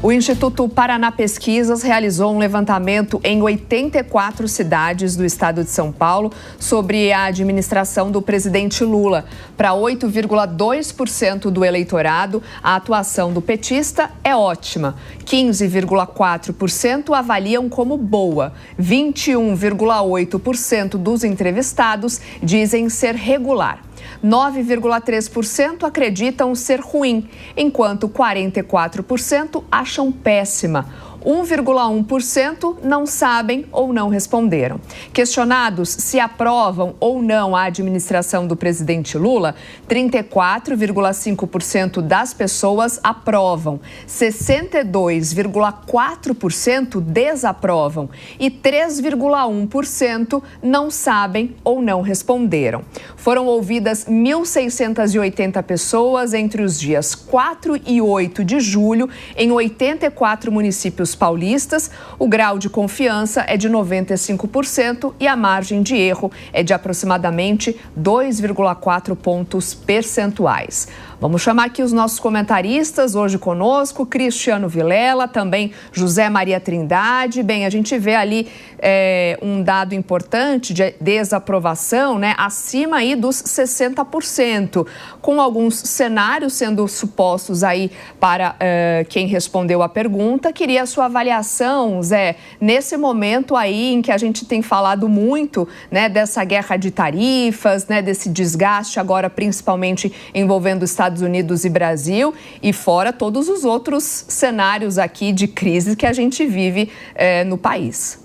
O Instituto Paraná Pesquisas realizou um levantamento em 84 cidades do estado de São Paulo sobre a administração do presidente Lula. Para 8,2% do eleitorado, a atuação do petista é ótima. 15,4% avaliam como boa. 21,8% dos entrevistados dizem ser regular. 9,3% acreditam ser ruim, enquanto 44% acham péssima. 1,1% não sabem ou não responderam. Questionados se aprovam ou não a administração do presidente Lula, 34,5% das pessoas aprovam, 62,4% desaprovam e 3,1% não sabem ou não responderam. Foram ouvidas 1.680 pessoas entre os dias 4 e 8 de julho em 84 municípios paulistas. O grau de confiança é de 95% e a margem de erro é de aproximadamente 2,4 pontos percentuais. Vamos chamar aqui os nossos comentaristas hoje conosco, Cristiano Vilela, também José Maria Trindade. Bem, a gente vê ali um dado importante de desaprovação, né, acima aí dos 60%, com alguns cenários sendo supostos aí para quem respondeu a pergunta. Queria a sua avaliação, Zé, nesse momento aí em que a gente tem falado muito, né, dessa guerra de tarifas, né, desse desgaste agora principalmente envolvendo Estados Unidos e Brasil, e fora todos os outros cenários aqui de crise que a gente vive no país.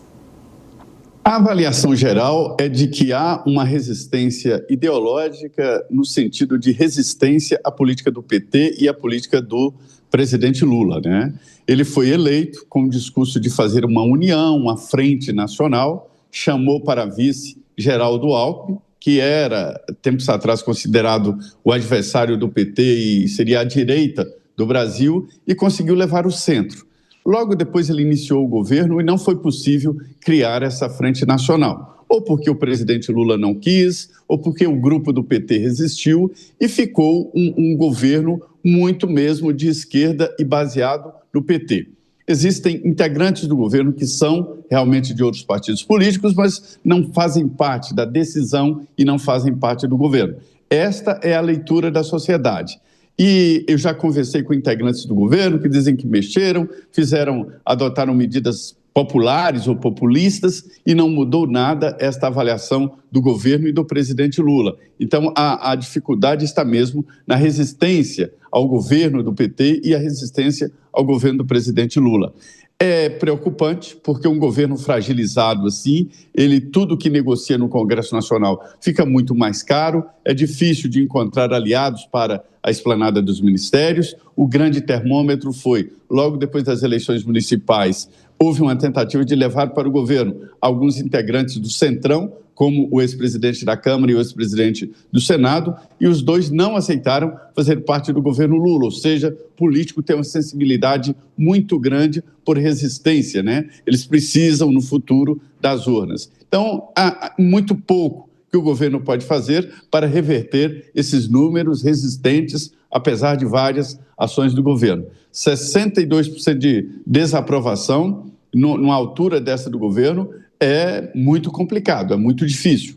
A avaliação geral é de que há uma resistência ideológica no sentido de resistência à política do PT e à política do presidente Lula, né? Ele foi eleito com o discurso de fazer uma união, uma frente nacional, chamou para vice Geraldo Alckmin, que era, tempos atrás, considerado o adversário do PT e seria a direita do Brasil, e conseguiu levar o centro. Logo depois ele iniciou o governo e não foi possível criar essa frente nacional, ou porque o presidente Lula não quis, ou porque o grupo do PT resistiu, e ficou um governo muito mesmo de esquerda e baseado no PT. Existem integrantes do governo que são realmente de outros partidos políticos, mas não fazem parte da decisão e não fazem parte do governo. Esta é a leitura da sociedade. E eu já conversei com integrantes do governo que dizem que mexeram, adotaram medidas populares ou populistas e não mudou nada esta avaliação do governo e do presidente Lula. Então, a dificuldade está mesmo na resistência ao governo do PT e a resistência ao governo do presidente Lula. É preocupante, porque um governo fragilizado assim, tudo que negocia no Congresso Nacional fica muito mais caro, é difícil de encontrar aliados para a esplanada dos ministérios. O grande termômetro foi, logo depois das eleições municipais, houve uma tentativa de levar para o governo alguns integrantes do Centrão, como o ex-presidente da Câmara e o ex-presidente do Senado, e os dois não aceitaram fazer parte do governo Lula, ou seja, político tem uma sensibilidade muito grande por resistência, né? Eles precisam, no futuro, das urnas. Então, há muito pouco que o governo pode fazer para reverter esses números resistentes, apesar de várias ações do governo. 62% de desaprovação, numa altura dessa do governo, é muito complicado, é muito difícil.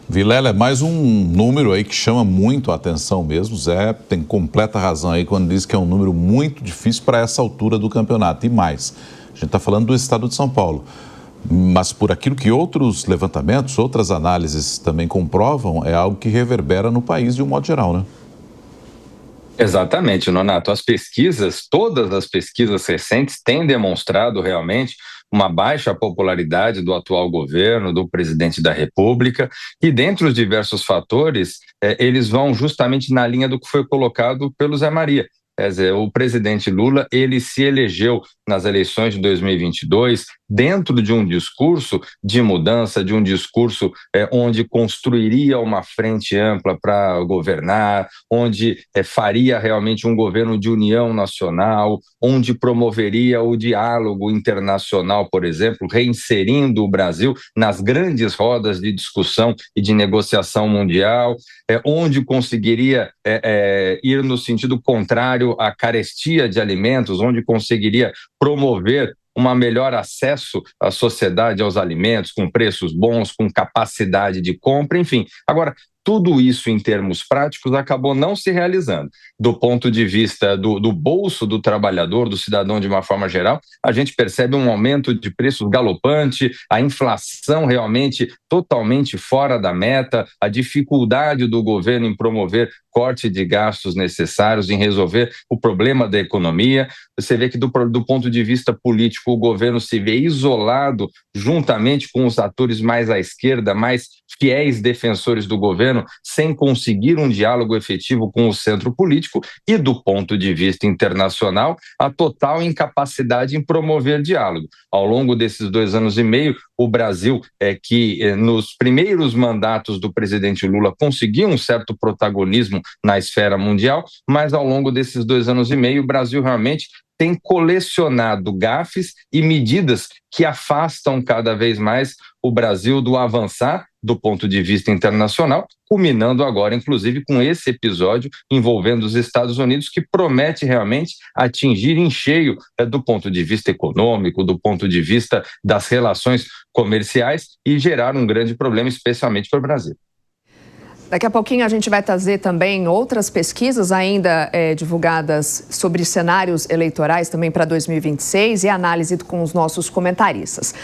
Vilela, é mais um número aí que chama muito a atenção mesmo. Zé tem completa razão aí quando diz que é um número muito difícil para essa altura do campeonato. E mais, a gente está falando do estado de São Paulo. Mas por aquilo que outros levantamentos, outras análises também comprovam, é algo que reverbera no país de um modo geral, né? Exatamente, Nonato. As pesquisas, todas as pesquisas recentes têm demonstrado realmente uma baixa popularidade do atual governo, do presidente da República, e dentre os diversos fatores, eles vão justamente na linha do que foi colocado pelo Zé Maria. Quer dizer, o presidente Lula, ele se elegeu nas eleições de 2022 dentro de um discurso de mudança, de um discurso onde construiria uma frente ampla para governar, onde faria realmente um governo de união nacional, onde promoveria o diálogo internacional, por exemplo, reinserindo o Brasil nas grandes rodas de discussão e de negociação mundial, onde conseguiria ir no sentido contrário à carestia de alimentos, onde conseguiria promover um melhor acesso à sociedade aos alimentos, com preços bons, com capacidade de compra, enfim. Agora, tudo isso, em termos práticos, acabou não se realizando. Do ponto de vista do bolso do trabalhador, do cidadão de uma forma geral, a gente percebe um aumento de preços galopante, a inflação realmente totalmente fora da meta, a dificuldade do governo em promover corte de gastos necessários, em resolver o problema da economia. Você vê que do ponto de vista político, o governo se vê isolado juntamente com os atores mais à esquerda, mais fiéis defensores do governo, sem conseguir um diálogo efetivo com o centro político, e do ponto de vista internacional, a total incapacidade em promover diálogo. Ao longo desses 2 anos e meio, o Brasil, que nos primeiros mandatos do presidente Lula conseguiu um certo protagonismo na esfera mundial, mas ao longo desses 2 anos e meio, o Brasil realmente tem colecionado gafes e medidas que afastam cada vez mais o Brasil do avançar do ponto de vista internacional, culminando agora, inclusive, com esse episódio envolvendo os Estados Unidos, que promete realmente atingir em cheio do ponto de vista econômico, do ponto de vista das relações comerciais e gerar um grande problema, especialmente para o Brasil. Daqui a pouquinho a gente vai trazer também outras pesquisas ainda divulgadas sobre cenários eleitorais também para 2026 e análise com os nossos comentaristas.